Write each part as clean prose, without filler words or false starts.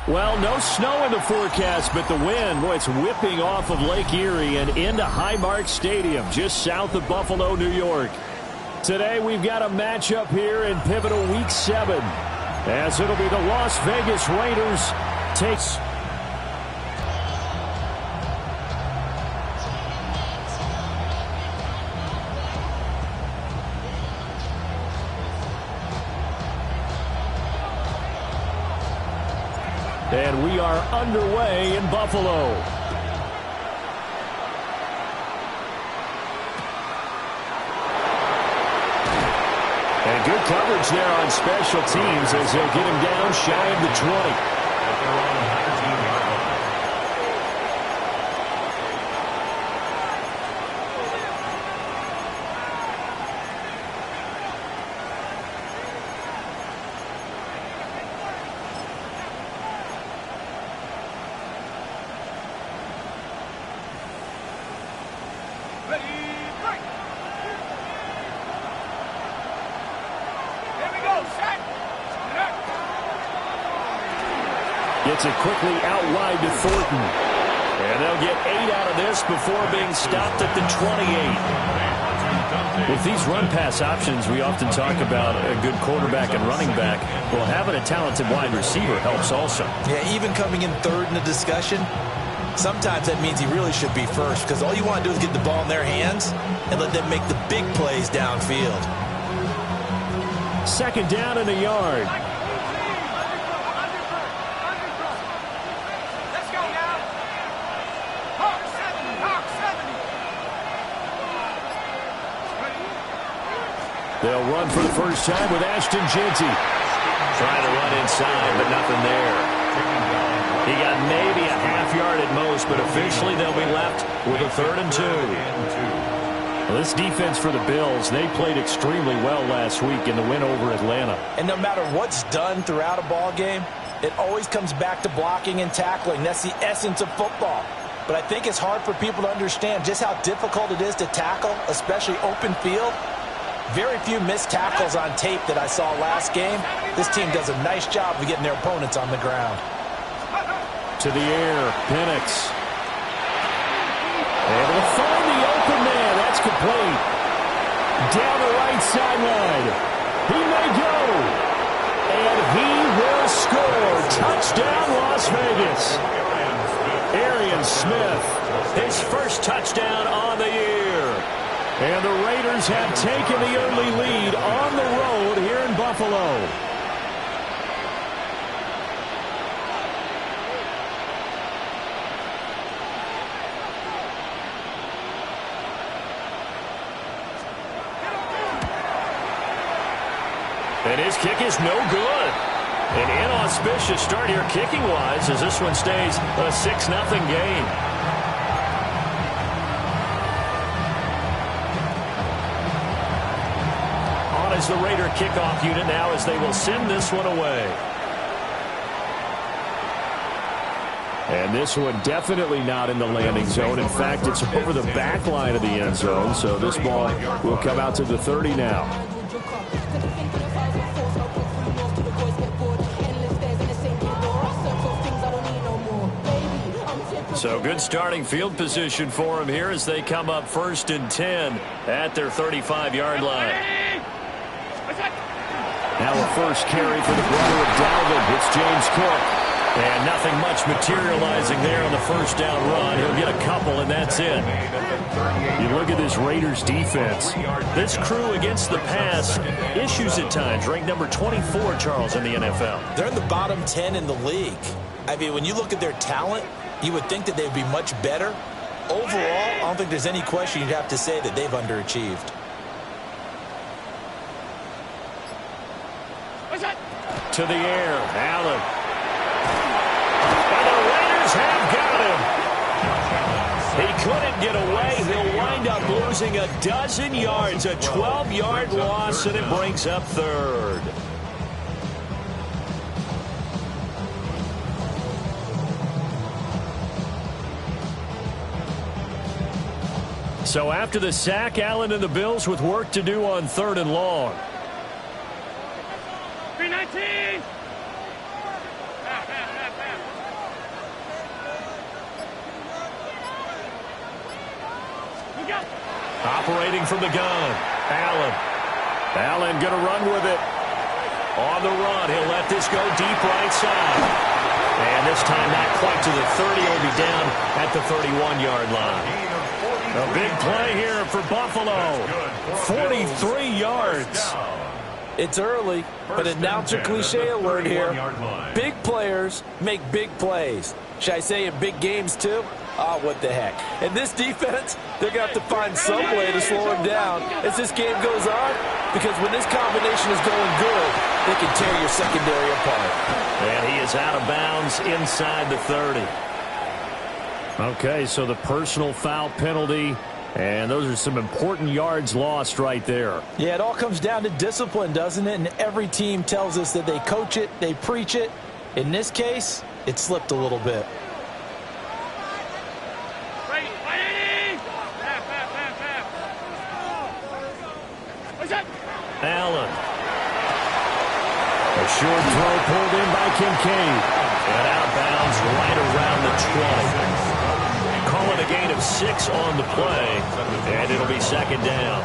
Well, no snow in the forecast, but the wind, boy, it's whipping off of Lake Erie and into Highmark Stadium, just south of Buffalo, New York. Today, we've got a matchup here in pivotal Week 7, as it'll be the Las Vegas Raiders takes. And we are underway in Buffalo. And good coverage there on special teams as they'll get him down shy of the 20. Gets it quickly out wide to Thornton. And they'll get 8 out of this before being stopped at the 28. With these run-pass options, we often talk about a good quarterback and running back. Well, having a talented wide receiver helps also. Yeah, even coming in third in the discussion, sometimes that means he really should be first, because all you want to do is get the ball in their hands and let them make the big plays downfield. Second down and a yard. They'll run for the first time with Ashton Jeanty. Trying to run inside, but nothing there. He got maybe a half yard at most, but officially they'll be left with a 3rd and 2. Well, this defense for the Bills, they played extremely well last week in the win over Atlanta. And no matter what's done throughout a ball game, it always comes back to blocking and tackling. That's the essence of football. But I think it's hard for people to understand just how difficult it is to tackle, especially open field. Very few missed tackles on tape that I saw last game. This team does a nice job of getting their opponents on the ground. To the air, Penix. Able to find the open man. That's complete. Down the right sideline. He may go. And he will score. Touchdown, Las Vegas. Arian Smith, his first touchdown on the year. And the Raiders have taken the early lead on the road here in Buffalo. And his kick is no good. An inauspicious start here kicking-wise as this one stays a 6-0 game. As the Raider kickoff unit now as they will send this one away. And this one definitely not in the landing zone. In fact, it's over the back line of the end zone. So this ball will come out to the 30 now. So good starting field position for them here as they come up 1st and 10 at their 35-yard line. Now a first carry for the brother of Dalvin. It's James Cook. And nothing much materializing there on the first down run. He'll get a couple, and that's it. You look at this Raiders defense. This crew against the pass, issues at times. Ranked number 24, Charles, in the NFL. They're in the bottom 10 in the league. I mean, when you look at their talent, you would think that they would be much better. Overall, I don't think there's any question you'd have to say that they've underachieved. To the air, Allen. And the Raiders have got him. He couldn't get away. He'll wind up losing a dozen yards, a 12-yard loss, and it brings up 3rd. So after the sack, Allen and the Bills with work to do on 3rd and long. 319. Operating from the gun, Allen. Allen going to run with it. On the run, he'll let this go deep right side. And this time not quite to the 30. He'll be down at the 31-yard line. A big play here for Buffalo. 43 yards. It's early, but announcer cliche alert here. Big players make big plays. Should I say in big games too? Oh, what the heck. And this defense, they're going to have to find some way to slow him down as this game goes on, because when this combination is going good, they can tear your secondary apart. And he is out of bounds inside the 30. Okay, so the personal foul penalty, and those are some important yards lost right there. Yeah, it all comes down to discipline, doesn't it? And every team tells us that they coach it, they preach it. In this case, it slipped a little bit. Allen. A short throw pulled in by Kincaid. And out of bounds right around the 20. Call it a gain of 6 on the play. And it'll be second down.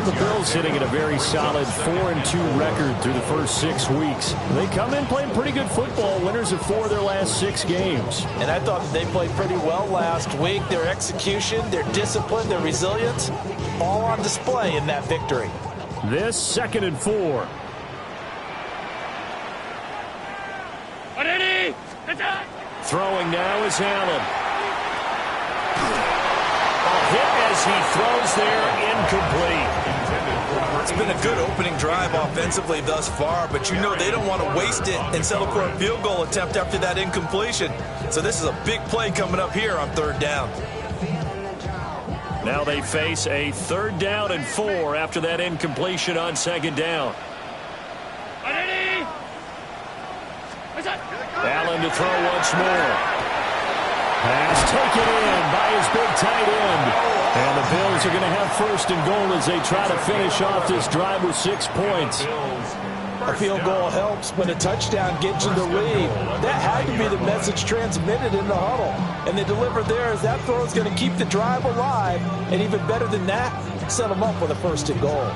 The Bills sitting at a very solid 4-2 record through the first 6 weeks. They come in playing pretty good football. Winners of 4 of their last 6 games. And I thought they played pretty well last week. Their execution, their discipline, their resilience, all on display in that victory. This 2nd and 4. Throwing now is Allen. A hit as he throws there, incomplete. It's been a good opening drive offensively thus far, but you know they don't want to waste it and settle for a field goal attempt after that incompletion. So this is a big play coming up here on 3rd down. Now they face a 3rd down and 4 after that incompletion on 2nd down. Allen to throw once more. Pass taken in by his big tight end. And the Bills are going to have 1st and goal as they try to finish off this drive with 6 points. A field goal helps, but a touchdown gets you the lead. That had to be the message transmitted in the huddle. And they delivered there as that throw is going to keep the drive alive. And even better than that, set them up with a 1st and goal.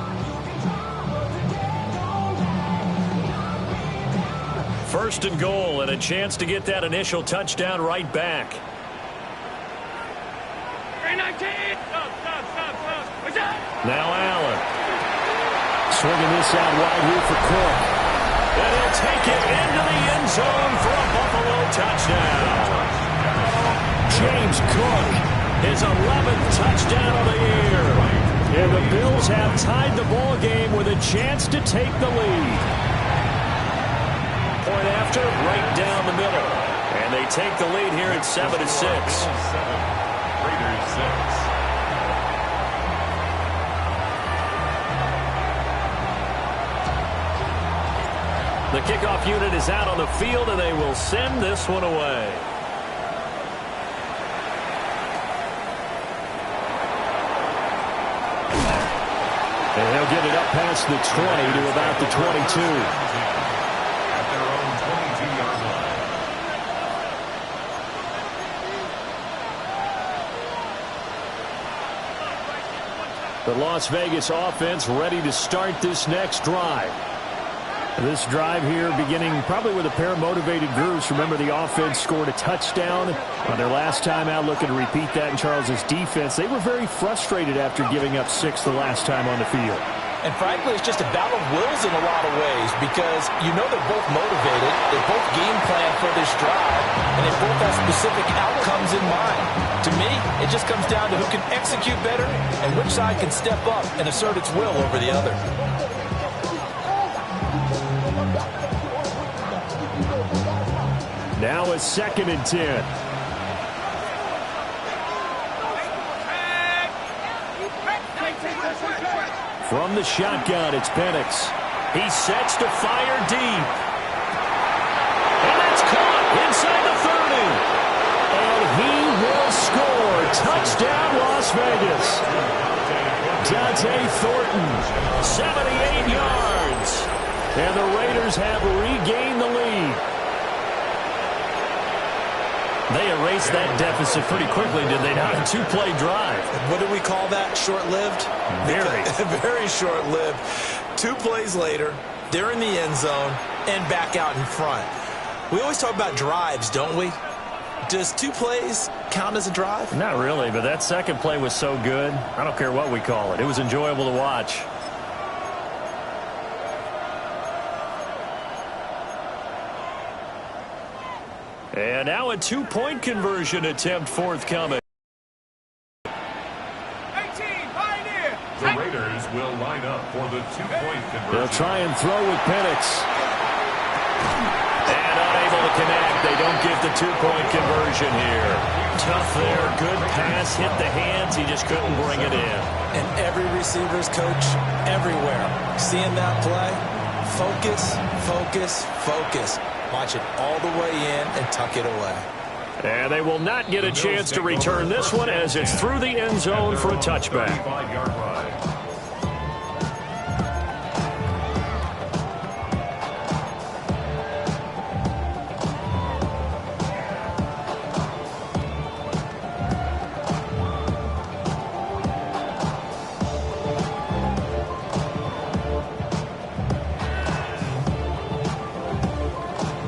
1st and goal and a chance to get that initial touchdown right back. Now Allen. Swinging this out wide here for Cook. And he'll take it into the end zone for a Buffalo touchdown. James Cook, his 11th touchdown of the year. And the Bills have tied the ball game with a chance to take the lead. Point after, right down the middle. And they take the lead here at 7-6. Raiders 6. The kickoff unit is out on the field, and they will send this one away. And they'll get it up past the 20 to about the 22. At their own 22-yard line. The Las Vegas offense ready to start this next drive. This drive here beginning probably with a pair of motivated groups. Remember, the offense scored a touchdown on their last time out. Looking to repeat that in Charles's defense. They were very frustrated after giving up 6 the last time on the field. And frankly, it's just a battle of wills in a lot of ways, because you know they're both motivated. They both game plan for this drive, and they both have specific outcomes in mind. To me, it just comes down to who can execute better and which side can step up and assert its will over the other. Now a 2nd and 10. From the shotgun, it's Penix. He sets to fire deep. And that's caught inside the 30. And he will score. Touchdown, Las Vegas. Dante Thornton, 78 yards. And the Raiders have regained the lead. lost that deficit pretty quickly, did they not? A two-play drive. What do we call that? Short-lived? Very. Very short-lived. 2 plays later, they're in the end zone and back out in front. We always talk about drives, don't we? Does 2 plays count as a drive? Not really, but that second play was so good. I don't care what we call it. It was enjoyable to watch. And now a 2-point conversion attempt forthcoming. 18, Pioneer. The Raiders will line up for the 2-point conversion. They'll try and throw with Penix. And unable to connect. They don't get the 2-point conversion here. Tough there. Good pass. Hit the hands. He just couldn't bring it in. And every receiver's coach everywhere. Seeing that play, focus, focus, focus. Watch it all the way in and tuck it away. And they will not get a chance to return this one as it's through the end zone for a touchback. 35-yard line.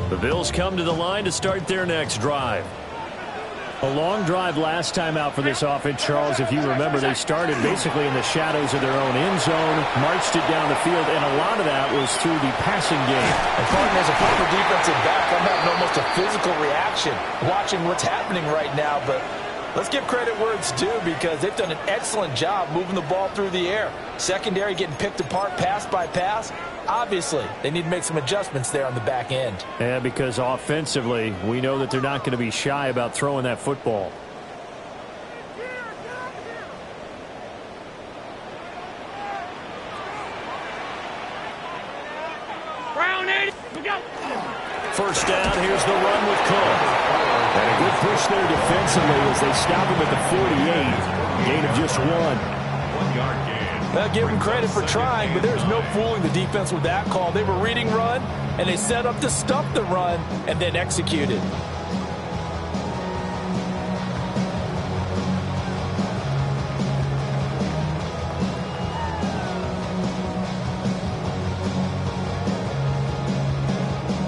The Bills come to the line to start their next drive. A long drive last time out for this offense, Charles. If you remember, they started basically in the shadows of their own end zone, marched it down the field, and a lot of that was through the passing game. And Pardon, as a former defensive back, I'm having almost a physical reaction watching what's happening right now. But let's give credit where it's due because they've done an excellent job moving the ball through the air. Secondary getting picked apart pass by pass. Obviously, they need to make some adjustments there on the back end. Yeah, because offensively, we know that they're not going to be shy about throwing that football. Brown 80. We go. First down, here's the run with Cook. And a good push there defensively as they stop him at the 48. Gain of just 1. 1-yard gain. I'll give them credit for trying, but there's no fooling the defense with that call. They were reading run, and they set up to stop the run and then executed.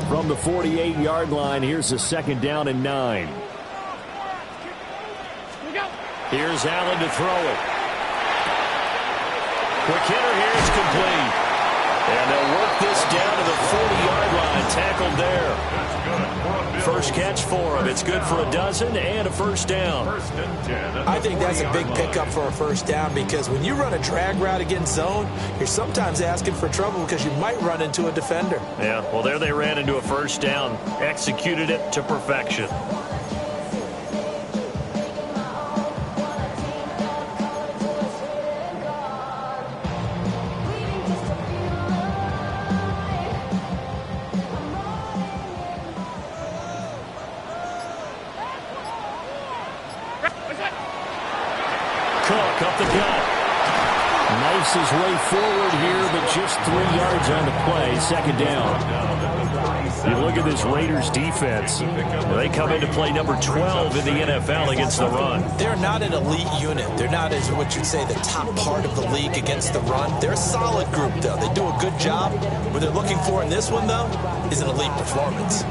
From the 48-yard line, here's a 2nd down and 9. We go. Here's Allen to throw it. Quick hitter here is complete. And they'll work this down to the 40-yard line. Tackled there. First catch for him. It's good for a dozen and a first down. First and 10. I think that's a big pickup for a first down because when you run a drag route against zone, you're sometimes asking for trouble because you might run into a defender. Yeah, well, there they ran into a first down. Executed it to perfection. Cook up the gut. Knifes his way forward here, but just 3 yards on the play. 2nd down. You look at this Raiders defense. They come into play number 12 in the NFL against the run. They're not an elite unit. They're not, as what you'd say, the top part of the league against the run. They're a solid group, though. They do a good job. What they're looking for in this one, though, is an elite performance.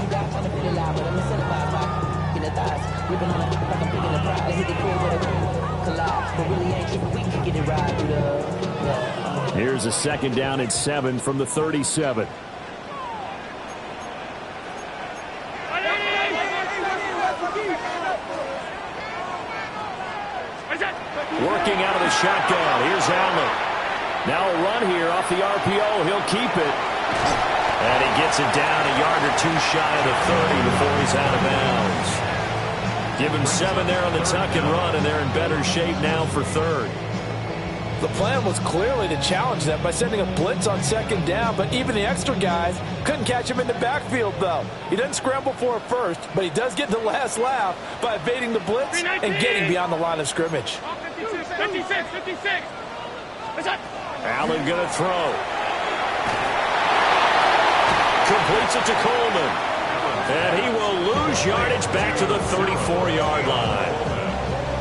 Here's a 2nd down and 7 from the 37. Working out of the shotgun. Here's Allen. Now a run here off the RPO. He'll keep it. And he gets it down a yard or 2 shy of the 30 before he's out of bounds. Give him 7 there on the tuck and run, and they're in better shape now for 3rd. The plan was clearly to challenge them by sending a blitz on 2nd down, but even the extra guys couldn't catch him in the backfield, though. He doesn't scramble for it first, but he does get the last laugh by evading the blitz and getting beyond the line of scrimmage. 56. Allen going to throw. Completes it to Coleman. And he will lose lose yardage back to the 34-yard line.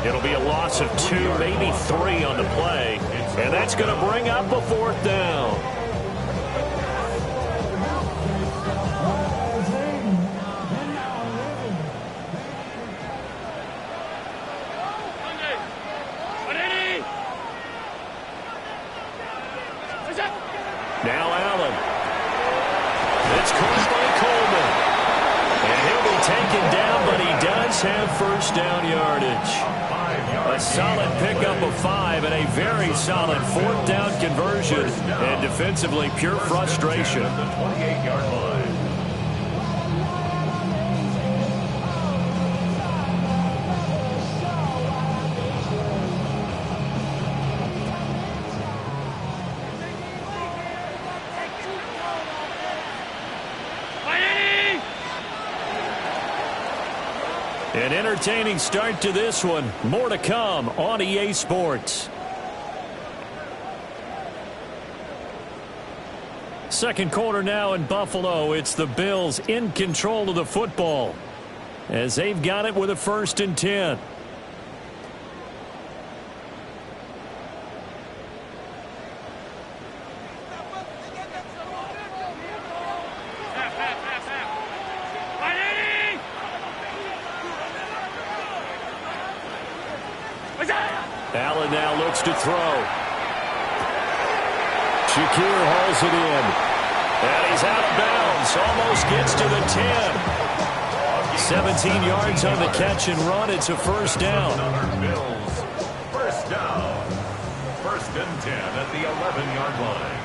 It'll be a loss of 2, maybe 3 on the play, and that's going to bring up a 4th down. Now Allen. It's caught by Coleman. And he'll be taken down, but he does have first down yardage. A solid pickup of 5 and a very solid 4th down conversion. And defensively, pure frustration. The 28-yard line. An entertaining start to this one. More to come on EA Sports. Second quarter now in Buffalo. It's the Bills in control of the football as they've got it with a 1st and 10. Allen now looks to throw. Shakir hauls it in. And he's out of bounds. Almost gets to the 10. 17 yards on the catch and run. It's a 1st down. Bills. First down. 1st and 10 at the 11-yard line.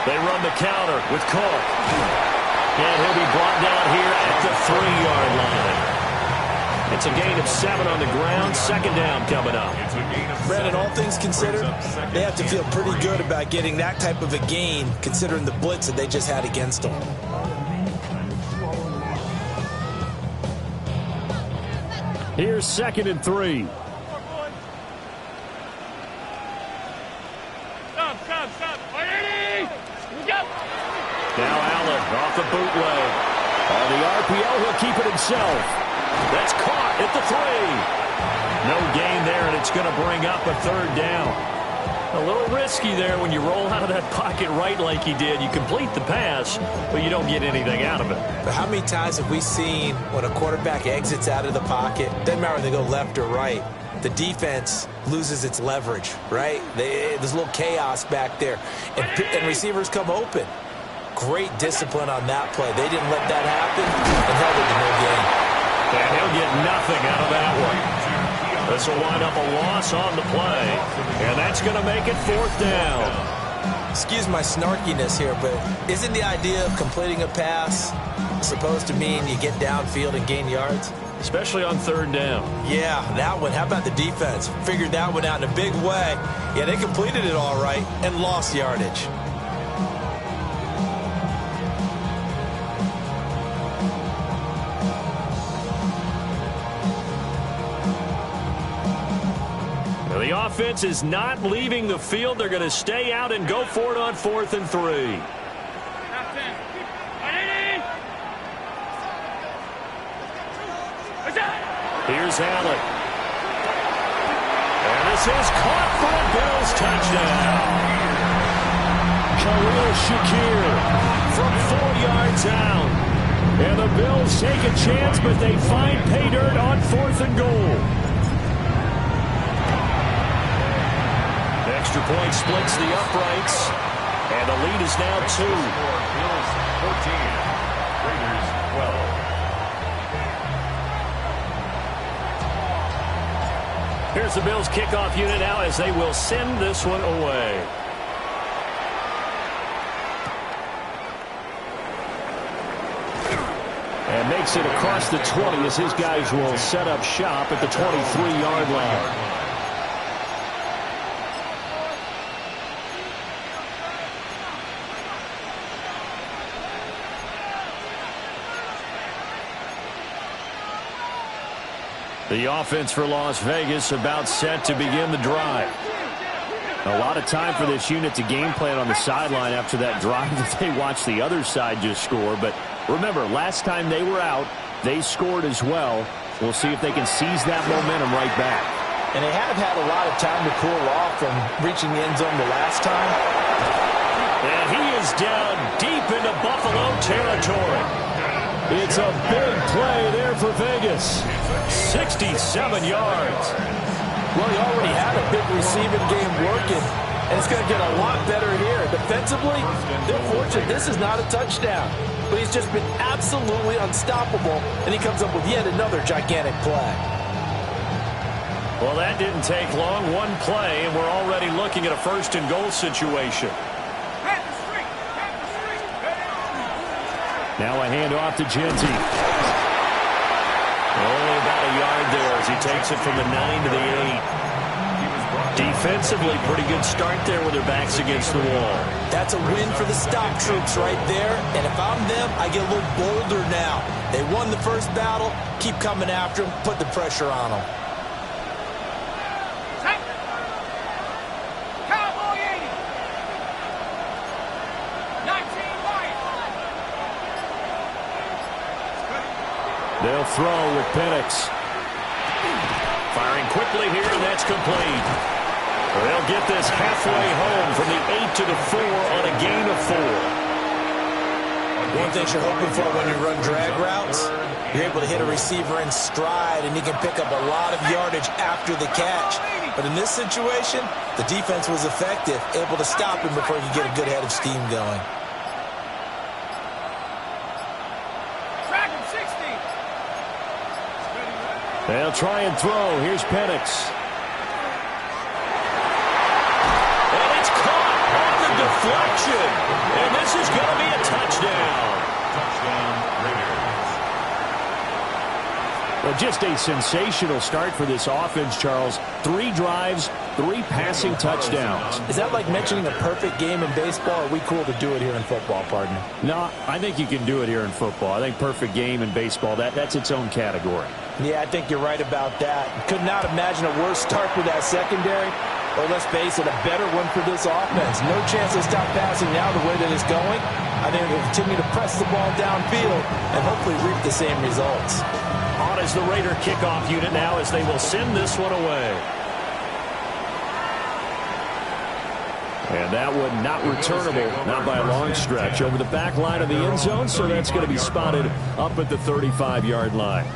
They run the counter with Cook. And he'll be brought down here at the 3-yard line. It's a gain of 7 on the ground. 2nd down coming up. Brandon, all things considered, they have to feel pretty good about getting that type of a gain, considering the blitz that they just had against them. Here's 2nd and 3. Now Allen off the bootleg. On the RPO, he'll keep it himself. That's caught at the 3. No gain there, and it's going to bring up a 3rd down. A little risky there when you roll out of that pocket right like he did. You complete the pass, but you don't get anything out of it. But how many times have we seen when a quarterback exits out of the pocket, doesn't matter if they go left or right, the defense loses its leverage, right? There's a little chaos back there, and receivers come open. Great discipline on that play. They didn't let that happen and held it to no gain. And he'll get nothing out of that one. This will wind up a loss on the play, and that's going to make it 4th down. Excuse my snarkiness here, but isn't the idea of completing a pass supposed to mean you get downfield and gain yards? Especially on 3rd down. Yeah, that one. How about the defense? Figured that one out in a big way. Yeah, they completed it all right and lost yardage. The offense is not leaving the field. They're going to stay out and go for it on 4th and 3. Here's Allen. And this is caught for a Bills touchdown. Khalil Shakir from 4 yards out. And the Bills take a chance, but they find pay dirt on 4th and goal. Extra point splits the uprights, and the lead is now 2. Bills 14, Raiders 12. Here's the Bills kickoff unit now as they will send this one away. And makes it across the 20 as his guys will set up shop at the 23-yard line. The offense for Las Vegas about set to begin the drive. A lot of time for this unit to game plan on the sideline after that drive that they watched the other side just score. But remember, last time they were out, they scored as well. We'll see if they can seize that momentum right back. And they have had a lot of time to cool off from reaching the end zone the last time. And he is down deep into Buffalo territory. It's a big play there for Vegas. 67 yards. Well, he already had a big receiving game working, and it's going to get a lot better here. Defensively, they're fortunate. This is not a touchdown, but he's just been absolutely unstoppable, and he comes up with yet another gigantic play. Well, that didn't take long. One play, and we're already looking at a first-and-goal situation. Now a handoff to Genty. Only about a yard there as he takes it from the 9 to the 8. Defensively, pretty good start there with their backs against the wall. That's a win for the stop troops right there. And if I'm them, I get a little bolder now. They won the first battle. Keep coming after them. Put the pressure on them. Cowboy 80. 19 Lions. They'll throw with Penix. Firing quickly here, and that's complete. They'll get this halfway home from the 8 to the 4 on a gain of 4. One thing you're hoping for when you run drag routes, you're able to hit a receiver in stride, and he can pick up a lot of yardage after the catch. But in this situation, the defense was effective, able to stop him before he could get a good head of steam going. Track him 60. They'll try and throw. Here's Penix. And it's caught off the deflection. And this is going to be a touchdown. Well, just a sensational start for this offense, Charles. 3 drives, 3 passing touchdowns. Is that like mentioning a perfect game in baseball, or are we cool to do it here in football, partner? No, I think you can do it here in football. I think perfect game in baseball, that's its own category. Yeah, I think you're right about that. Could not imagine a worse start for that secondary, or let's face it, a better one for this offense. No chance to stop passing now the way that it's going. I think they'll continue to press the ball downfield and hopefully reap the same results. On is the Raider kickoff unit now as they will send this one away. And that one not returnable, not by a long stretch, over the back line of the end zone, so that's going to be spotted up at the 35-yard line.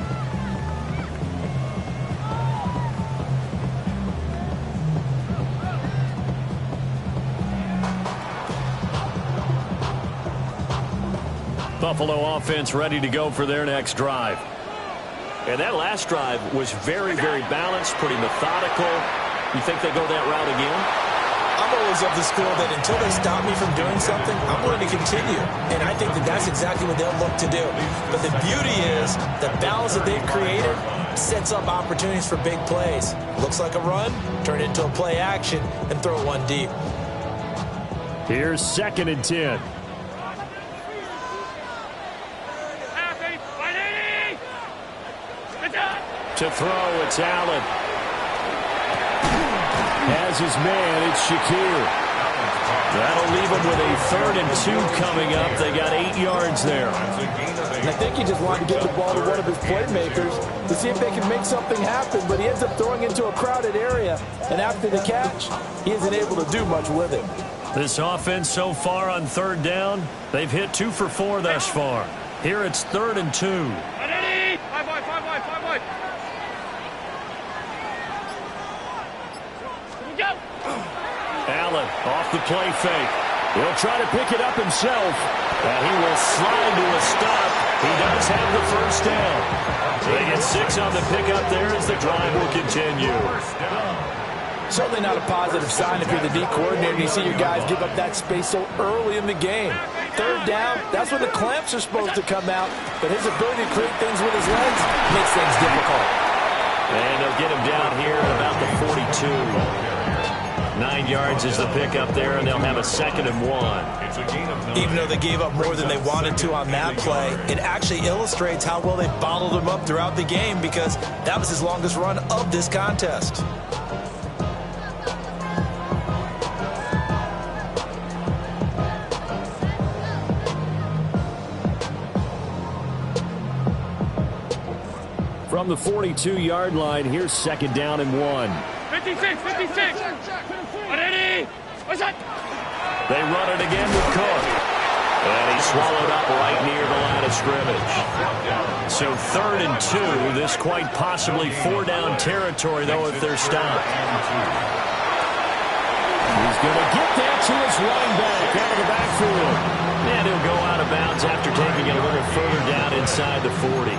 Buffalo offense ready to go for their next drive. And that last drive was very, very balanced, pretty methodical. You think they go that route again? I'm always of the school that until they stop me from doing something, I'm willing to continue. And I think that that's exactly what they'll look to do. But the beauty is the balance that they've created sets up opportunities for big plays. Looks like a run, turn it into a play action, and throw one deep. Here's 2nd and 10. To throw, it's Allen. Has his man, it's Shakir. That'll leave him with a 3rd and 2 coming up. They got 8 yards there. And I think he just wanted to get the ball to one of his playmakers to see if they can make something happen, but he ends up throwing into a crowded area. And after the catch, he isn't able to do much with it. This offense so far on 3rd down, they've hit 2 for 4 thus far. Here it's 3rd and 2. 5 wide, 5 wide, 5 wide. Allen off the play fake. He'll try to pick it up himself. And he will slide to a stop. He does have the first down. They get 6 on the pickup there as the drive will continue. Certainly not a positive sign if you're the D coordinator and you see your guys give up that space so early in the game. 3rd down, that's when the clamps are supposed to come out. But his ability to create things with his legs makes things difficult. And they'll get him down here at about the 42. 9 yards is the pickup there, and they'll have a 2nd and 1. Even though they gave up more than they wanted to on that play, it actually illustrates how well they bottled him up throughout the game because that was his longest run of this contest. from the 42-yard line. Here's second down and 1. 56, 56. Ready? What's that? They run it again with Cook. And he's swallowed up right near the line of scrimmage. So 3rd and 2. This quite possibly 4-down territory, though, if they're stopped. He's going to get that to his running back out of the backfield. And he'll go out of bounds after taking it a little further down inside the 40.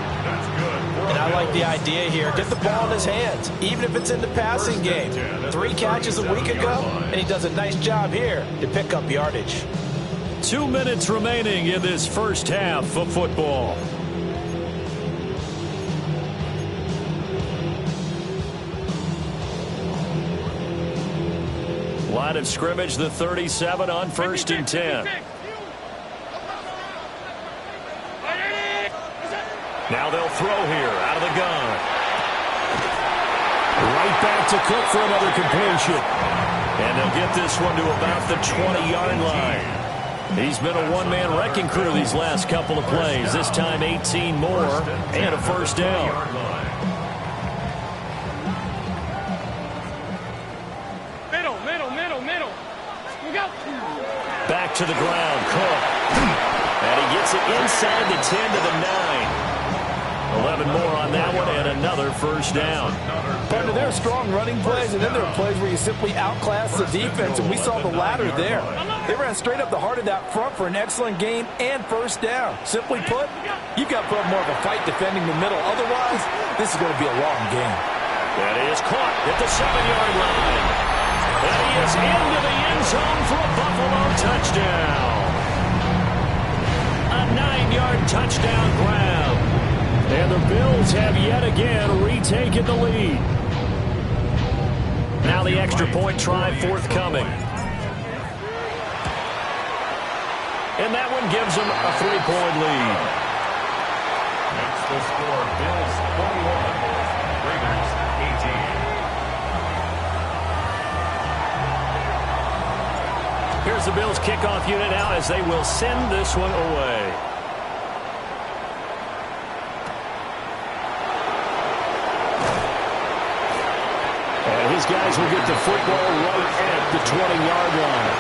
And I like the idea here. Get the ball in his hands, even if it's in the passing game. 3 catches a week ago, and he does a nice job here to pick up yardage. 2 minutes remaining in this first half of football. Line of scrimmage, the 37 on 1st and 10. Now they'll throw here out of the gun. Right back to Cook for another completion. And they'll get this one to about the 20-yard line. He's been a one-man wrecking crew these last couple of plays. This time 18 more and a first down. Middle. Look out. Back to the ground, Cook. And he gets it inside the 10 to the 9. 11 more on that one and another first down. But there are strong running plays, and then there are plays where you simply outclass the defense, and we saw the latter there. They ran straight up the heart of that front for an excellent game and first down. Simply put, you've got to put up more of a fight defending the middle. Otherwise, this is going to be a long game. That is caught at the 7-yard line. And he is into the end zone for a Buffalo touchdown. A 9-yard touchdown grab. And the Bills have yet again retaken the lead. Now the extra point try forthcoming. And that one gives them a 3-point lead. Makes the score Bills 21, Raiders 18. Here's the Bills kickoff unit now as they will send this one away. And his guys will get the football right at the 20-yard line.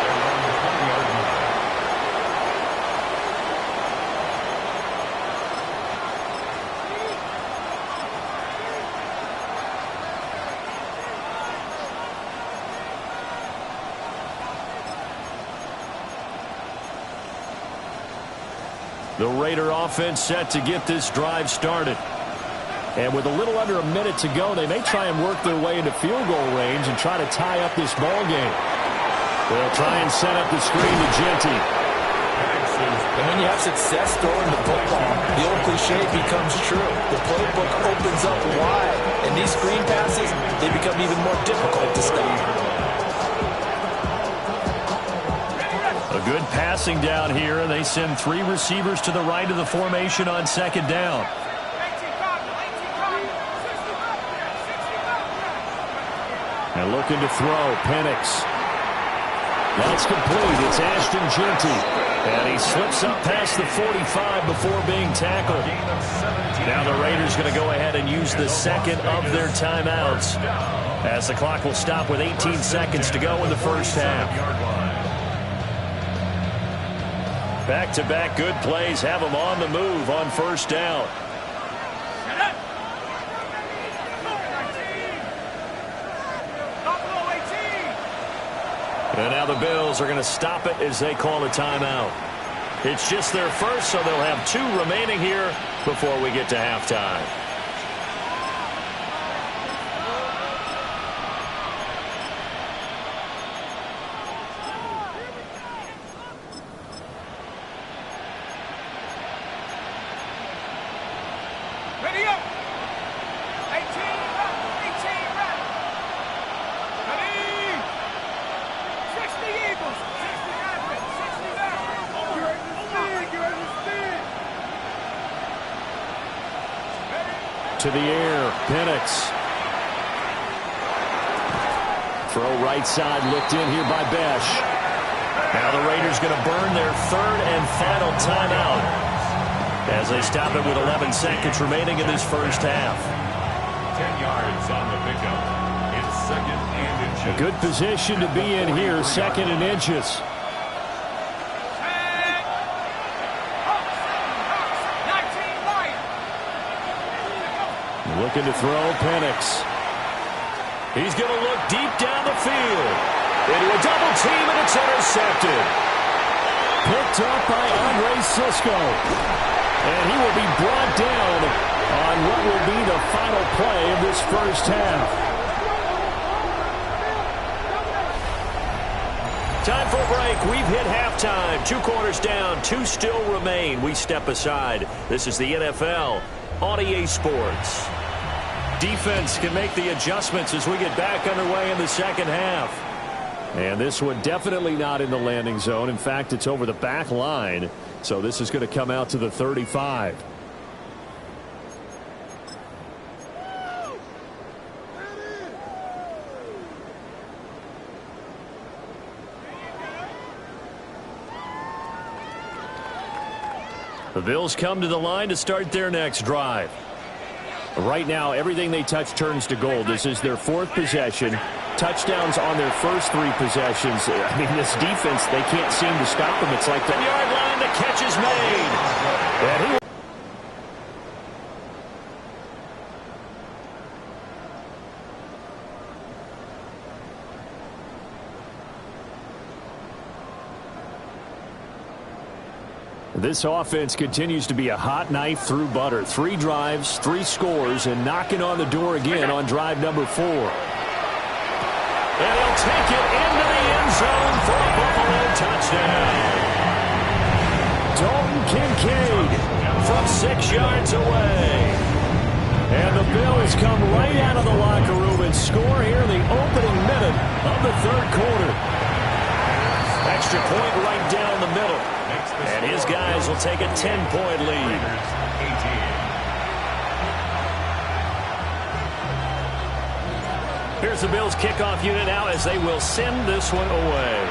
The Raider offense set to get this drive started. And with a little under a minute to go, they may try and work their way into field goal range and try to tie up this ball game. They'll try and set up the screen to Genty. And when you have success throwing the football, the old cliche becomes true. The playbook opens up wide, and these screen passes, they become even more difficult to stop. A good passing down here. They send 3 receivers to the right of the formation on second down. And looking to throw, Penix. That's complete. It's Ashton Genty. And he slips up past the 45 before being tackled. Now the Raiders going to go ahead and use the second of their timeouts, as the clock will stop with 18 seconds to go in the first half. Back-to-back good plays have them on the move on first down. And now the Bills are going to stop it as they call a timeout. It's just their first, so they'll have 2 remaining here before we get to halftime. Ready up. 18 run. 18 run. Ready. 60 Eagles. 60 Rapids. 60 back. You're ready to speed. You're ready to speed. To the air, Penix. Throw right side, looked in here by Besh. Now the Raiders going to burn their 3rd and final timeout as they stop it with 11 seconds remaining in this first half. 10 yards on the pickup. It's second and inches. A good position to be in here, second and inches. Looking to throw, Penix. He's going to look deep down the field. Into a double team, and it's intercepted. Picked up by Andre Cisco. And he will be brought down on what will be the final play of this first half. Time for a break. We've hit halftime. 2 quarters down, 2 still remain. We step aside. This is the NFL on EA Sports. Defense can make the adjustments as we get back underway in the second half. And this one definitely not in the landing zone. In fact, it's over the back line. So this is going to come out to the 35. The Bills come to the line to start their next drive. Right now, everything they touch turns to gold. This is their 4th possession. Touchdowns on their first 3 possessions. I mean, this defense, they can't seem to stop them. It's like the 10-yard line, the catch is made. And this offense continues to be a hot knife through butter. 3 drives, 3 scores, and knocking on the door again on drive number 4. And he'll take it into the end zone for a Buffalo touchdown. Dalton Kincaid from 6 yards away. And the Bills come right out of the locker room and score here in the opening minute of the 3rd quarter. Extra point right down the middle. And his guys will take a 10-point lead. Here's the Bills kickoff unit now as they will send this one away.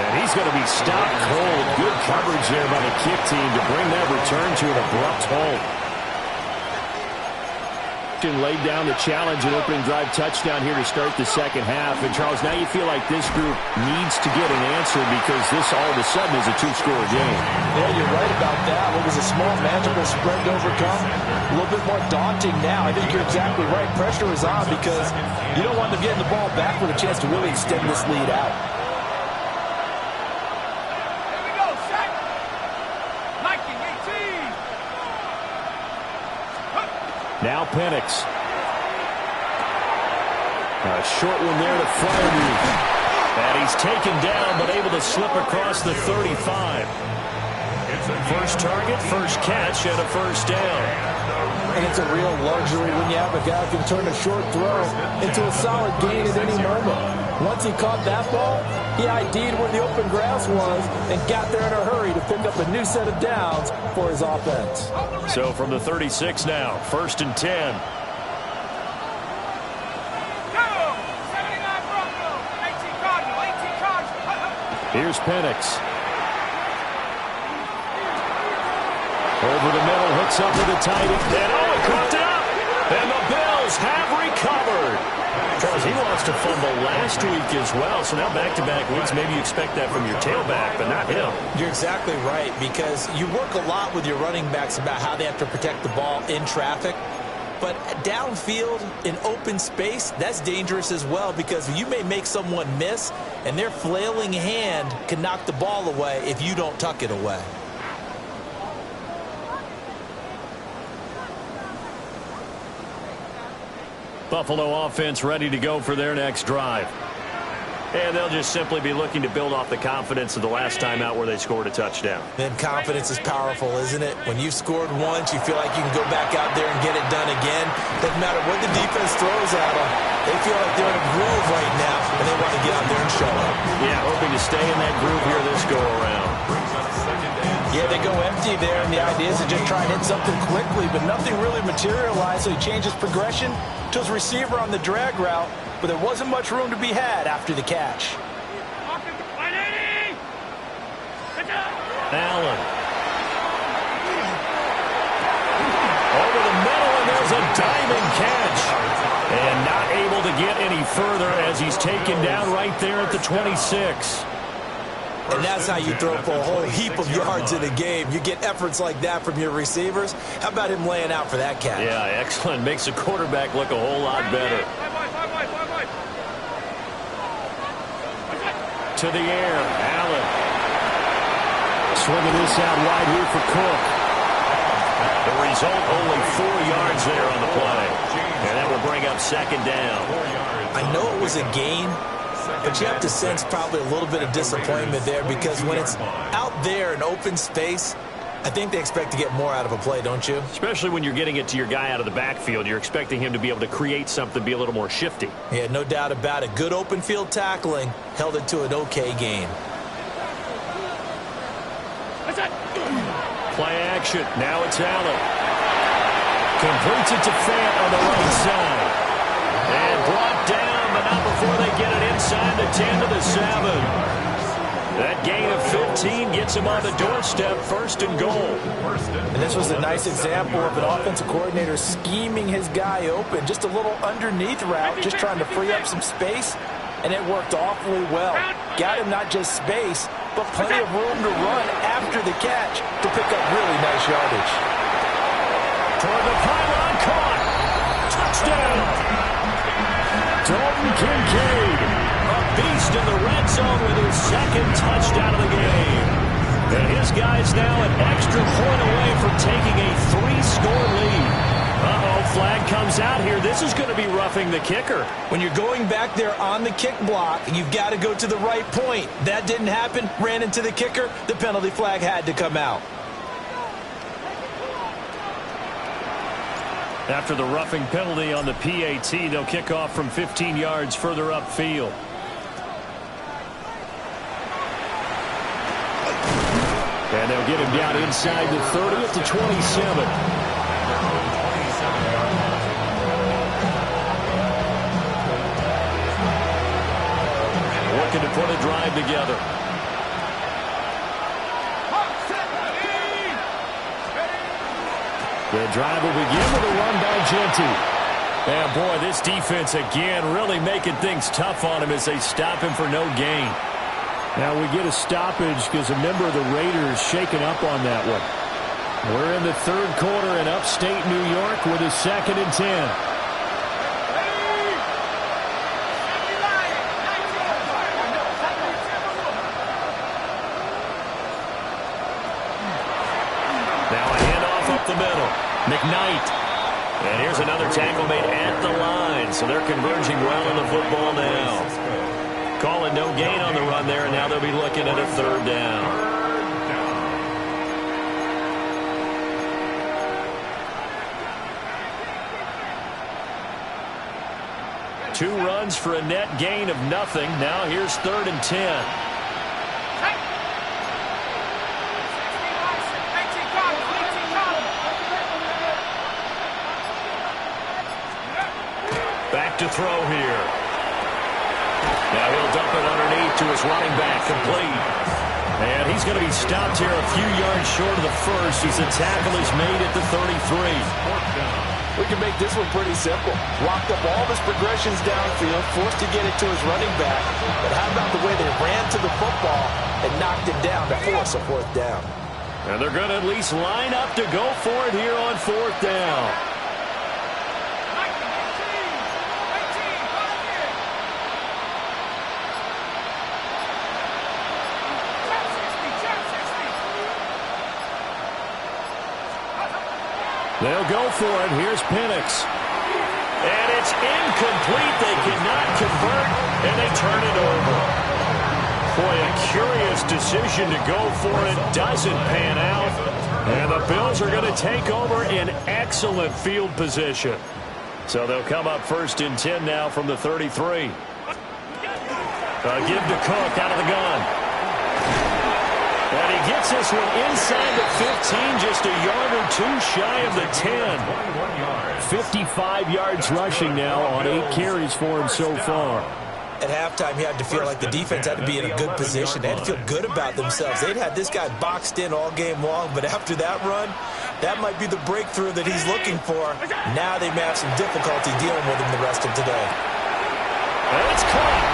And he's going to be stopped cold. Good coverage there by the kick team to bring that return to an abrupt halt. Laid down the challenge and opening drive touchdown here to start the second half. And, Charles, now you feel like this group needs to get an answer because this all of a sudden is a 2-score game. Yeah, you're right about that. What was a small, manageable spread to overcome, a little bit more daunting now. I think you're exactly right. Pressure is on because you don't want them getting the ball back with a chance to really extend this lead out. Here we go, set. Liking 18. Now Penix. A short one there to Freiermuth. And he's taken down but able to slip across the 35. First target, first catch, and a first down. And it's a real luxury when you have a guy who can turn a short throw into a solid gain at any moment. Once he caught that ball, he ID'd where the open grass was and got there in a hurry to pick up a new set of downs for his offense. So from the 36 now, 1st and 10. Here's Penix. Over the middle, hooks up with the tight end. And oh, it cooked up! And the Bills have recovered. Charles, he lost a fumble last week as well, so now back-to-back weeks, maybe you expect that from your tailback, but not him. You're exactly right, because you work a lot with your running backs about how they have to protect the ball in traffic. But downfield, in open space, that's dangerous as well because you may make someone miss, and their flailing hand can knock the ball away if you don't tuck it away. Buffalo offense ready to go for their next drive. And they'll just simply be looking to build off the confidence of the last time out where they scored a touchdown. Then confidence is powerful, isn't it? When you've scored once, you feel like you can go back out there and get it done again. Doesn't matter what the defense throws at them. They feel like they're in a groove right now, and they want to get out there and show up. Yeah, hoping to stay in that groove here this go-around. Yeah, they go empty there, and the idea is to just try and hit something quickly, but nothing really materialized, so he changes progression to his receiver on the drag route, but there wasn't much room to be had after the catch. Allen. a diamond catch. And not able to get any further as he's taken down right there at the 26. And that's how you throw for a whole heap of yards in a game. You get efforts like that from your receivers. How about him laying out for that catch? Yeah, excellent. Makes the quarterback look a whole lot better. To the air, Allen. Swinging this out wide here for Cook. The result, only 4 yards there on the play. And that will bring up second down. I know it was a gain, but you have to sense probably a little bit of disappointment there because when it's out there in open space, I think they expect to get more out of a play, don't you? Especially when you're getting it to your guy out of the backfield. You're expecting him to be able to create something, be a little more shifty. Yeah, no doubt about it. Good open field tackling held it to an okay gain. Play action. Now it's Allen. Completes it to Fant on the right side. And brought down, but not before they get it inside the 10 to the 7. That gain of 15 gets him on the doorstep, 1st and goal. And this was a nice example of an offensive coordinator scheming his guy open. Just a little underneath route, just trying to free up some space, and it worked awfully well. Got him not just space, but plenty of room to run after the catch to pick up really nice yardage. Toward the pylon, caught. Touchdown. Dalton Kincaid. A beast in the red zone with his 2nd touchdown of the game. And his guy's now an extra point away from taking a 3-score lead. Uh-oh, flag comes out here. This is going to be roughing the kicker. When you're going back there on the kick block, you've got to go to the right point. That didn't happen. Ran into the kicker. The penalty flag had to come out. After the roughing penalty on the PAT, they'll kick off from 15 yards further upfield. And they'll get him down inside the 30 at the 27. Looking to put a drive together. The drive will begin with a run by Genty. And boy, this defense again really making things tough on him as they stop him for no gain. Now we get a stoppage because a member of the Raiders shaken up on that one. We're in the 3rd quarter in upstate New York with a 2nd and 10. Now a handoff up the middle. McKnight. And here's another tackle made at the line. So they're converging well on the football now. Calling no gain on the run there, and now they'll be looking at a 3rd down. 2 runs for a net gain of nothing. Now here's 3rd and 10. Back to throw here. Now he'll dump it underneath to his running back, complete. And he's going to be stopped here a few yards short of the 1st as the tackle is made at the 33. We can make this one pretty simple. Locked up all of his progressions downfield, forced to get it to his running back. But how about the way they ran to the football and knocked it down to force a 4th down? And they're going to at least line up to go for it here on 4th down. They'll go for it. Here's Penix. And it's incomplete. They cannot convert, and they turn it over. Boy, a curious decision to go for it. Doesn't pan out. And the Bills are going to take over in excellent field position. So they'll come up 1st and 10 now from the 33. Give to Cook out of the gun. And he gets this one inside the 15, just a yard or 2 shy of the 10. 55 yards rushing now on 8 carries for him so far. at halftime, you had to feel like the defense had to be in a good position. They had to feel good about themselves. They'd had this guy boxed in all game long, but after that run, that might be the breakthrough that he's looking for. Now they may have some difficulty dealing with him the rest of today. And it's caught.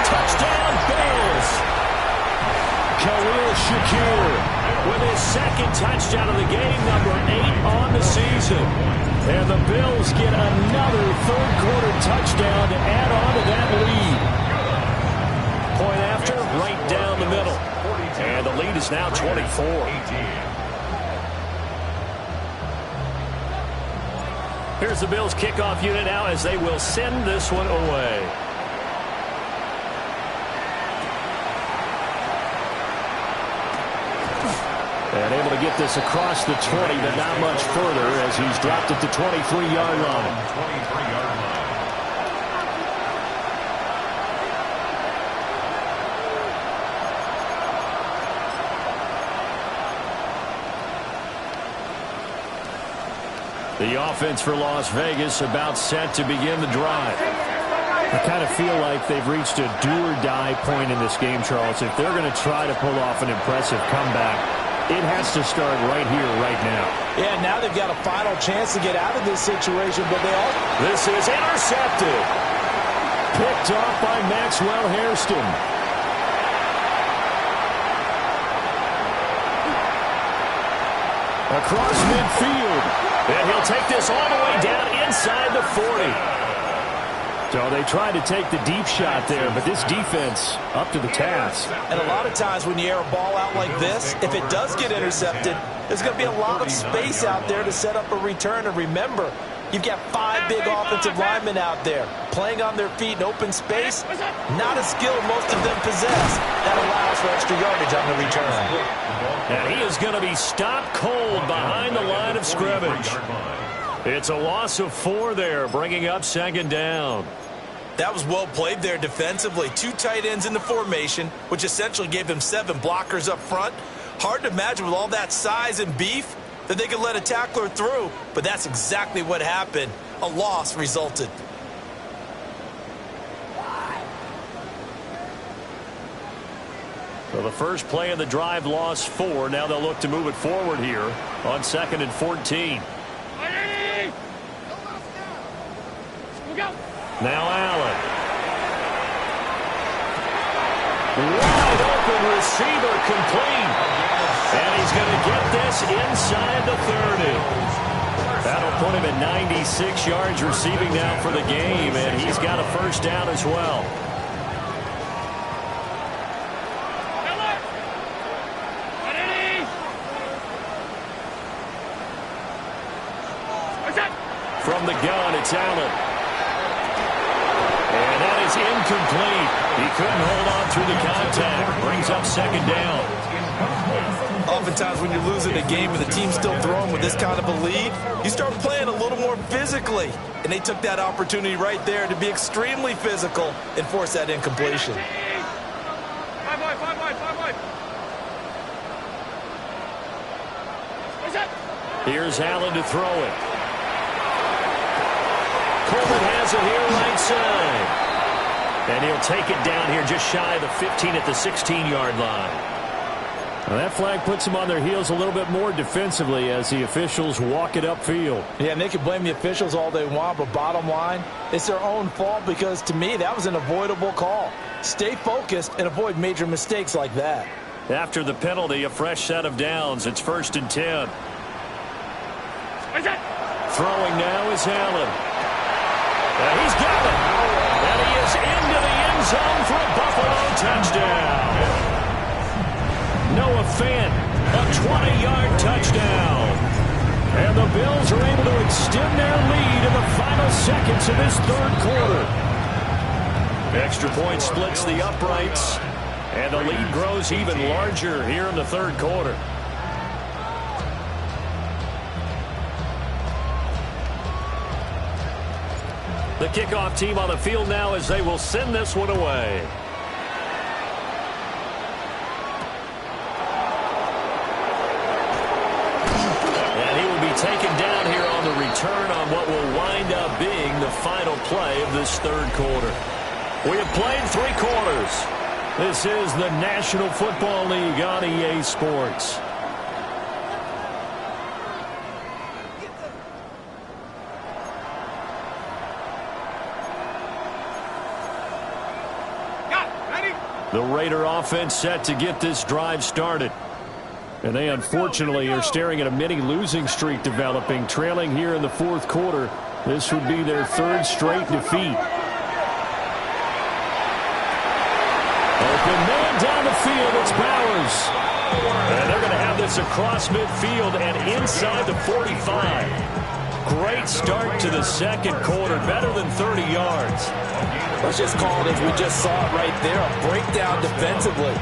Touchdown, Bills. Khalil Shakir with his second touchdown of the game, number 8 on the season. And the Bills get another third-quarter touchdown to add on to that lead. Point after, right down the middle. And the lead is now 24. Here's the Bills kickoff unit now as they will send this one away. And able to get this across the 20, but not much further as he's dropped at the 23-yard line. 23-yard line. The offense for Las Vegas about set to begin the drive. I kind of feel like they've reached a do-or-die point in this game, Charles. If they're going to try to pull off an impressive comeback, it has to start right here, right now. Yeah, now they've got a final chance to get out of this situation, but they all... This is intercepted. Picked off by Maxwell Hairston. Across midfield. And he'll take this all the way down inside the 40. So they tried to take the deep shot there, but this defense up to the task. And a lot of times when you air a ball out like this, if it does get intercepted, there's going to be a lot of space out there to set up a return. And remember, you've got 5 big offensive linemen out there playing on their feet in open space. Not a skill most of them possess. That allows for extra yardage on the return. And he is going to be stopped cold behind the line of scrimmage. It's a loss of 4 there, bringing up second down. That was well played there defensively. 2 tight ends in the formation, which essentially gave them 7 blockers up front. Hard to imagine with all that size and beef that they could let a tackler through, but that's exactly what happened. A loss resulted. So the first play of the drive lost 4. Now they'll look to move it forward here on 2nd and 14. Now Allen. Wide open receiver complete. And he's going to get this inside the 30. That'll put him at 96 yards receiving now for the game, and he's got a first down as well. From the gun, it's Allen. And that is incomplete. He couldn't hold on through the contact. Brings up second down. Oftentimes when you're losing a game and the team's still throwing with this kind of a lead, you start playing a little more physically. And they took that opportunity right there to be extremely physical and force that incompletion. Here's Allen to throw it. Coleman has it here right side. And he'll take it down here just shy of the 15 at the 16-yard line. Well, that flag puts them on their heels a little bit more defensively as the officials walk it upfield. Yeah, and they can blame the officials all they want, but bottom line, it's their own fault because, to me, that was an avoidable call. Stay focused and avoid major mistakes like that. After the penalty, a fresh set of downs. It's 1st and 10. Throwing now is Allen. And he's got it. And he is into the end zone for a Buffalo touchdown. Noah Fant, a 20-yard touchdown. And the Bills are able to extend their lead in the final seconds of this third quarter. Extra point splits the uprights. And the lead grows even larger here in the third quarter. The kickoff team on the field now as they will send this one away. And he will be taken down here on the return on what will wind up being the final play of this third quarter. We have played 3 quarters. This is the National Football League on EA Sports. The Raider offense set to get this drive started. And they unfortunately are staring at a mini losing streak developing, trailing here in the 4th quarter. This would be their 3rd straight defeat. Open man down the field, it's Bowers. And they're going to have this across midfield and inside the 45. Great start to the 2nd quarter, better than 30 yards. Let's just call it as we just saw it right there, a breakdown defensively.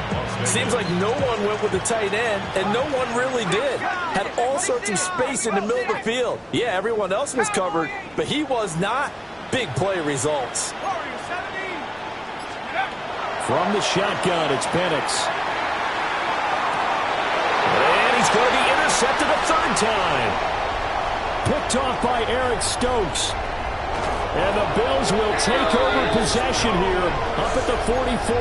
Seems like no one went with the tight end, and no one really did. Had all sorts of space in the middle of the field. Yeah, everyone else was covered, but he was not. Big play results. From the shotgun, it's Penix. And he's going to be intercepted a 3rd time. Picked off by Eric Stokes. And the Bills will take over possession here up at the 44.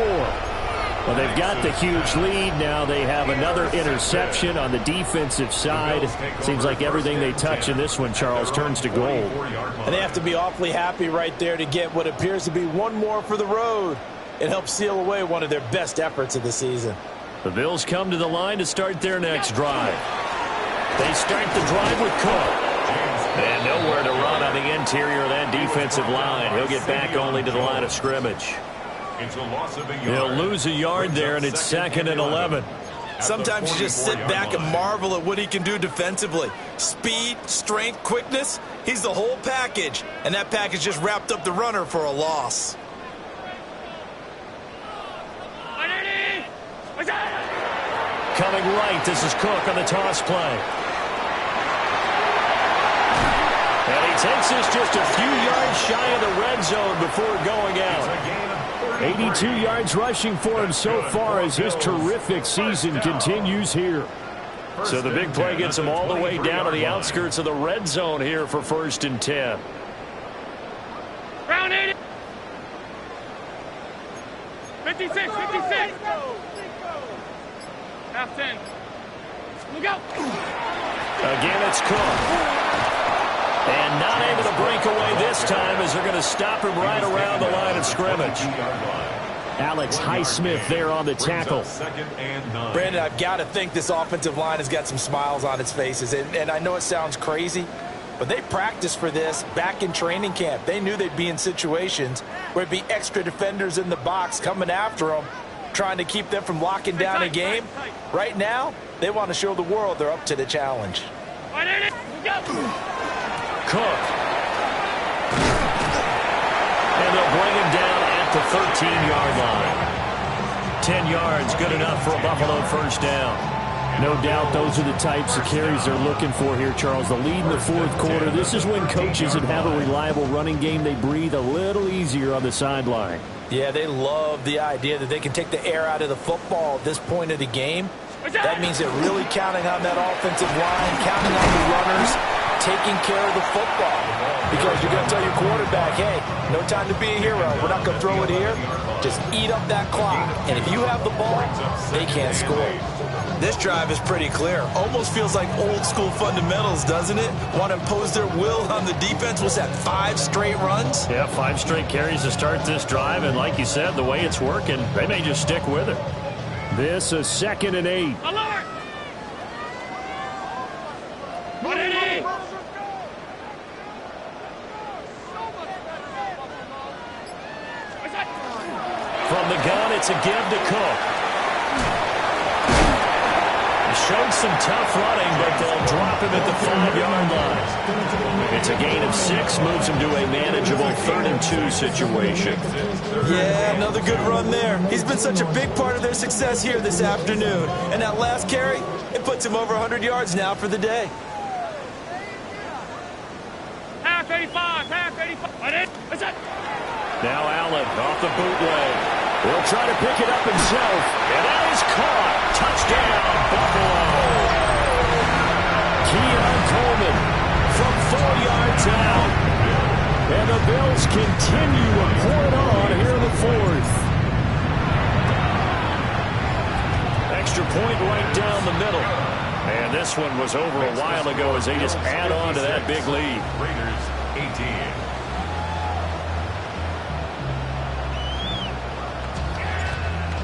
Well, they've got the huge lead. Now they have another interception on the defensive side. Seems like everything they touch in this one, Charles, turns to gold. And they have to be awfully happy right there to get what appears to be one more for the road. It helps seal away one of their best efforts of the season. The Bills come to the line to start their next drive. They start the drive with Cook. And nowhere to run on the interior of that defensive line. He'll get back only to the line of scrimmage. He'll lose a yard there, and it's 2nd and 11. Sometimes you just sit back and marvel at what he can do defensively. Speed, strength, quickness, he's the whole package. And that package just wrapped up the runner for a loss. Coming right, this is Cook on the toss play. And he takes this just a few yards shy of the red zone before going out. 82 yards rushing for him so far as his terrific season continues here. So the big play gets him all the way down to the outskirts of the red zone here for 1st and 10. Round 80. 56. Half 10. Look out. Again, it's Cook. And not able to break away this time as they're going to stop him right around the line of scrimmage. Alex Highsmith there on the tackle. Brandon, I've got to think this offensive line has got some smiles on its faces. And I know it sounds crazy, but they practiced for this back in training camp. They knew they'd be in situations where it'd be extra defenders in the box coming after them, trying to keep them from locking down a game. Right now, they want to show the world they're up to the challenge. Cook. And they'll bring him down at the 13-yard line. 10 yards, good enough for a Buffalo 1st down. No doubt those are the types of carries they're looking for here, Charles. The lead in the 4th quarter. This is when coaches that have a reliable running game, they breathe a little easier on the sideline. Yeah, they love the idea that they can take the air out of the football at this point of the game. That means they're really counting on that offensive line, counting on the runners, taking care of the football. Because you're going to tell your quarterback, hey, no time to be a hero. We're not going to throw it here. Just eat up that clock. And if you have the ball, they can't score. This drive is pretty clear. Almost feels like old school fundamentals, doesn't it? Want to impose their will on the defense. Was that 5 straight runs? Yeah, 5 straight carries to start this drive. And like you said, the way it's working, they may just stick with it. This is 2nd and 8. Alert! From the gun, it's a give to Cook. He showed some tough running, but they'll drop him at the 5-yard line. It's a gain of 6, moves him to a manageable 3rd and 2 situation. Yeah, another good run there. He's been such a big part of their success here this afternoon. And that last carry, it puts him over 100 yards now for the day. Half 85. Now Allen off the bootleg. He'll try to pick it up himself. And that is caught. Touchdown, Buffalo. Keon Coleman from 4 yards out. And the Bills continue to pour it on here in the fourth. Extra point right down the middle. And this one was over a while ago as they just add on to that big lead. Raiders 18.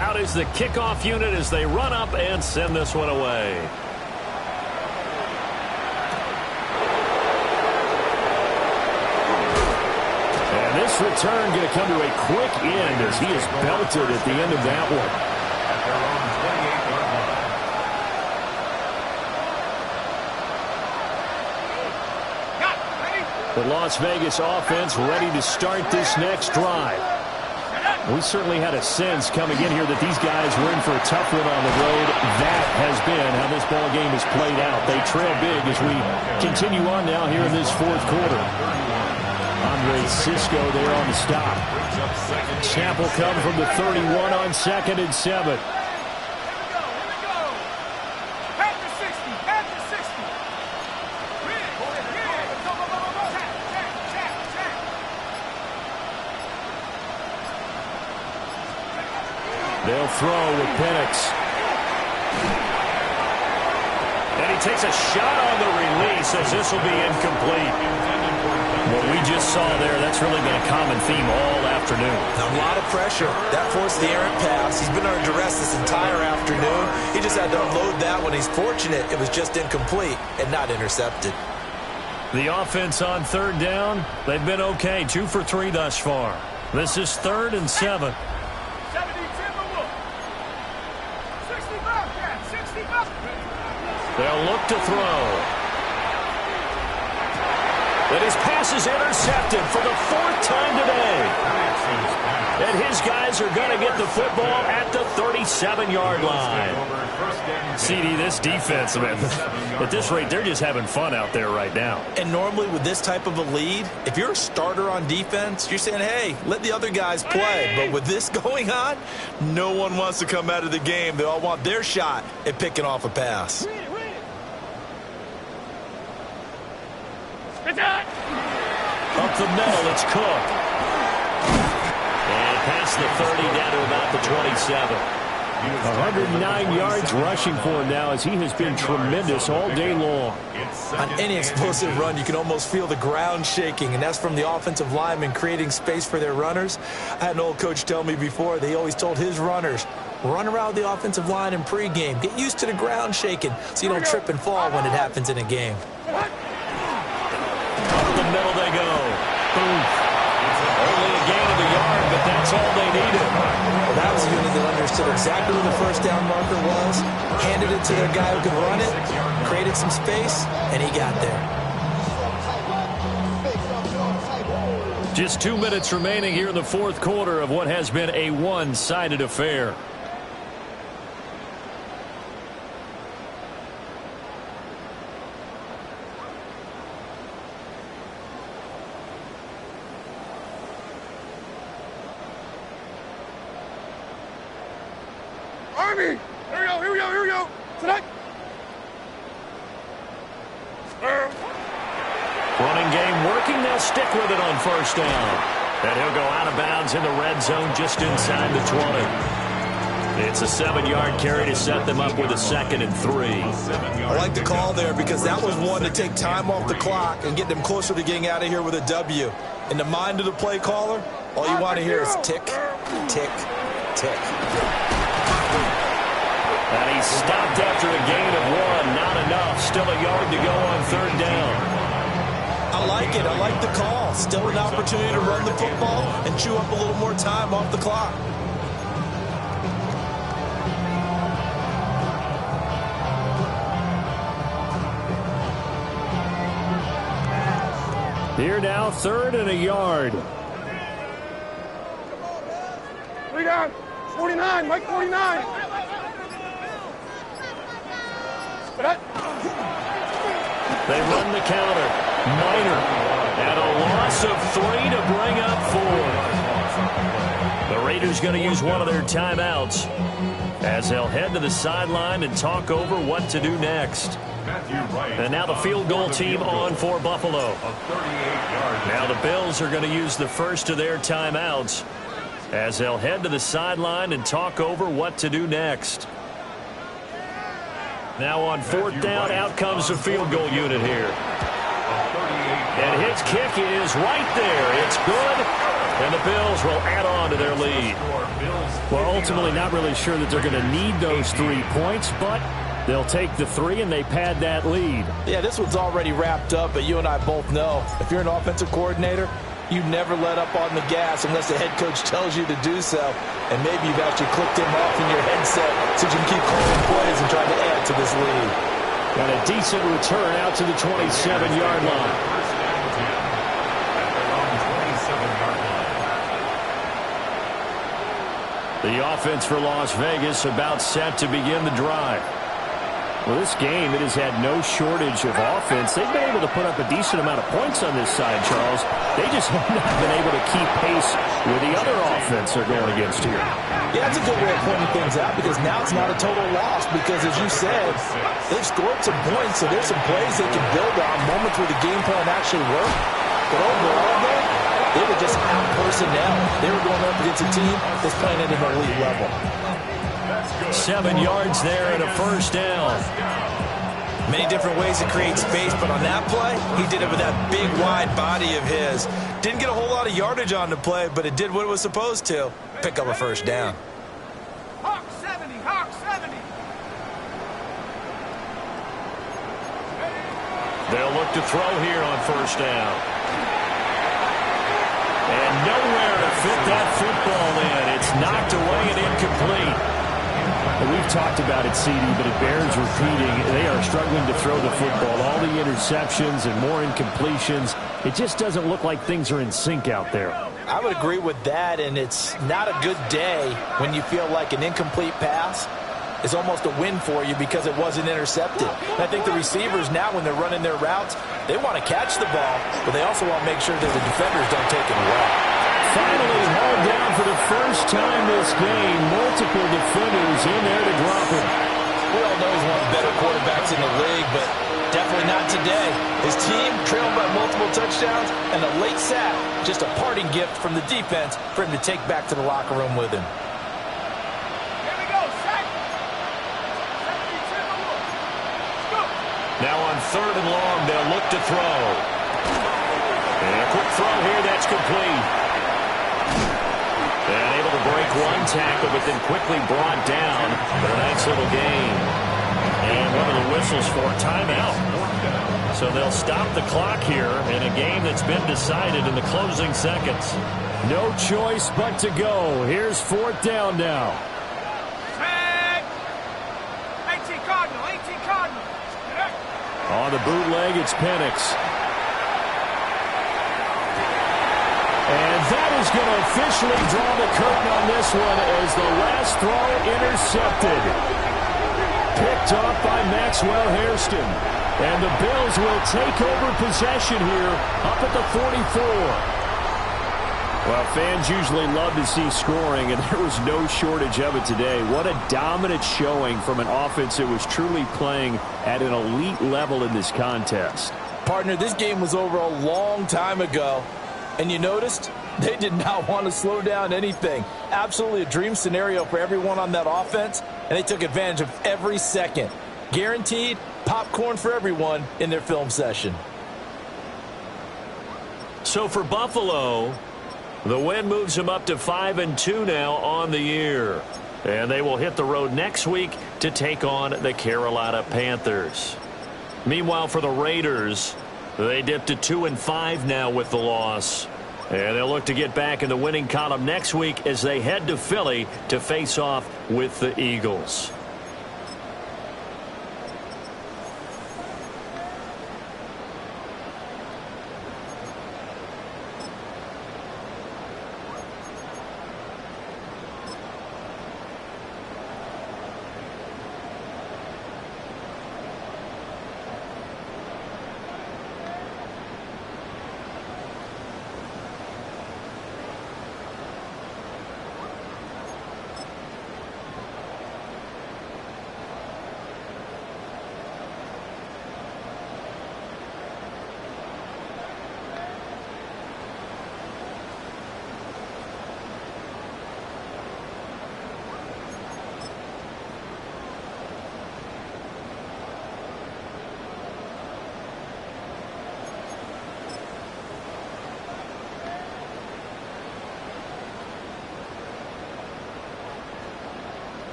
Out is the kickoff unit as they run up and send this one away. And this return going to come to a quick end as he is belted at the end of that one. At their own 28-yard line. The Las Vegas offense ready to start this next drive. We certainly had a sense coming in here that these guys were in for a tough one on the road. That has been how this ball game has played out. They trail big as we continue on now here in this fourth quarter. Andre Cisco there on the stop. Snap will come from the 31 on 2nd and 7. They'll throw with Penix. And he takes a shot on the release as this will be incomplete. What we just saw there, that's really been a common theme all afternoon. A lot of pressure. That forced the errant pass. He's been under duress this entire afternoon. He just had to unload that one. He's fortunate it was just incomplete and not intercepted. The offense on third down, they've been okay. 2 for 3 thus far. This is 3rd and 7. They'll look to throw. But his pass is intercepted for the 4th time today. And his guys are going to get the football at the 37-yard line. CD, this defense, man, at this rate, they're just having fun out there right now. And normally with this type of a lead, if you're a starter on defense, you're saying, hey, let the other guys play. But with this going on, no one wants to come out of the game. They all want their shot at picking off a pass. Up the middle, it's Cook. And past the 30, down to about the 27. 109 yards rushing for him now as he has been tremendous all day long. On any explosive run, you can almost feel the ground shaking, and that's from the offensive linemen creating space for their runners. I had an old coach tell me before, they always told his runners, run around the offensive line in pregame. Get used to the ground shaking so you don't trip and fall when it happens in a game. Up the middle they go. Boom. Only a gain of a yard, but that's all they needed. Well, that was a unit that understood exactly where the first down marker was, handed it to their guy who could run it, created some space, and he got there. Just 2 minutes remaining here in the fourth quarter of what has been a one-sided affair. Army! Here we go! Tonight! Running game working, they'll stick with it on first down. And he'll go out of bounds in the red zone just inside the 20. It's a 7-yard carry to set them up with a 2nd and 3. I like the call there because that was one to take time off the clock and get them closer to getting out of here with a W. In the mind of the play caller, all you want to hear is tick, tick, tick. And he's stopped after a gain of 1. Not enough. Still a yard to go on third down. I like it. I like the call. Still an opportunity to run the football and chew up a little more time off the clock. Here now, 3rd and a yard. 3 down. 49. Mike 49. They run the counter. Minor. And a loss of 3 to bring up 4. The Raiders going to use one of their timeouts as they'll head to the sideline and talk over what to do next. And now the field goal team on for Buffalo. Now the Bills are going to use the first of their timeouts as they'll head to the sideline and talk over what to do next. Now on fourth down, out comes the field goal unit here. And his kick is right there. It's good. And the Bills will add on to their lead. Well, ultimately not really sure that they're going to need those 3 points, but they'll take the 3 and they pad that lead. Yeah, this one's already wrapped up, but you and I both know if you're an offensive coordinator, you never let up on the gas unless the head coach tells you to do so. And maybe you've actually clicked him off in your headset so you can keep calling plays and trying to add to this lead. Got a decent return out to the 27-yard line. The offense for Las Vegas about set to begin the drive. Well, this game, it has had no shortage of offense. They've been able to put up a decent amount of points on this side, Charles. They just have not been able to keep pace with the other offense they're going against here. Yeah, that's a good way of pointing things out because now it's not a total loss because, as you said, they've scored some points, so there's some plays they can build on, moments where the game plan actually worked. But overall, though, they were just out personnel. They were going up against a team that's playing at an elite level. 7 yards there and a first down. Many different ways to create space, but on that play, he did it with that big, wide body of his. Didn't get a whole lot of yardage on the play, but it did what it was supposed to. Pick up a first down. Hawk 70, Hawk 70. They'll look to throw here on first down. And nowhere to fit that football in. It's knocked away and incomplete. We've talked about it, CD, but it bears repeating. They are struggling to throw the football. All the interceptions and more incompletions. It just doesn't look like things are in sync out there. I would agree with that, and it's not a good day when you feel like an incomplete pass is almost a win for you because it wasn't intercepted. And I think the receivers now, when they're running their routes, they want to catch the ball, but they also want to make sure that the defenders don't take it away. Finally hauled down for the first time this game. Multiple defenders in there to drop him. We all know he's one of the better quarterbacks in the league, but definitely not today. His team trailed by multiple touchdowns, and a late sack, just a parting gift from the defense for him to take back to the locker room with him. Here we go, sack. 72. Go. Now on third and long, they'll look to throw. And a quick throw here, that's complete. And able to break one tackle, but then quickly brought down. But a nice little gain. And one of the whistles for a timeout. So they'll stop the clock here in a game that's been decided in the closing seconds. No choice but to go. Here's fourth down now. Tag. 18 Cardinal, 18 Cardinal. On the bootleg, it's Penix. And that is going to officially draw the curtain on this one as the last throw intercepted. Picked off by Maxwell Hairston. And the Bills will take over possession here up at the 44. Well, fans usually love to see scoring, and there was no shortage of it today. What a dominant showing from an offense that was truly playing at an elite level in this contest. Partner, this game was over a long time ago. And you noticed they did not want to slow down anything. Absolutely a dream scenario for everyone on that offense, and they took advantage of every second. Guaranteed popcorn for everyone in their film session. So for Buffalo, the win moves them up to 5-2 now on the year. And they will hit the road next week to take on the Carolina Panthers. Meanwhile, for the Raiders, they dipped to 2-5 now with the loss. And they'll look to get back in the winning column next week as they head to Philly to face off with the Eagles.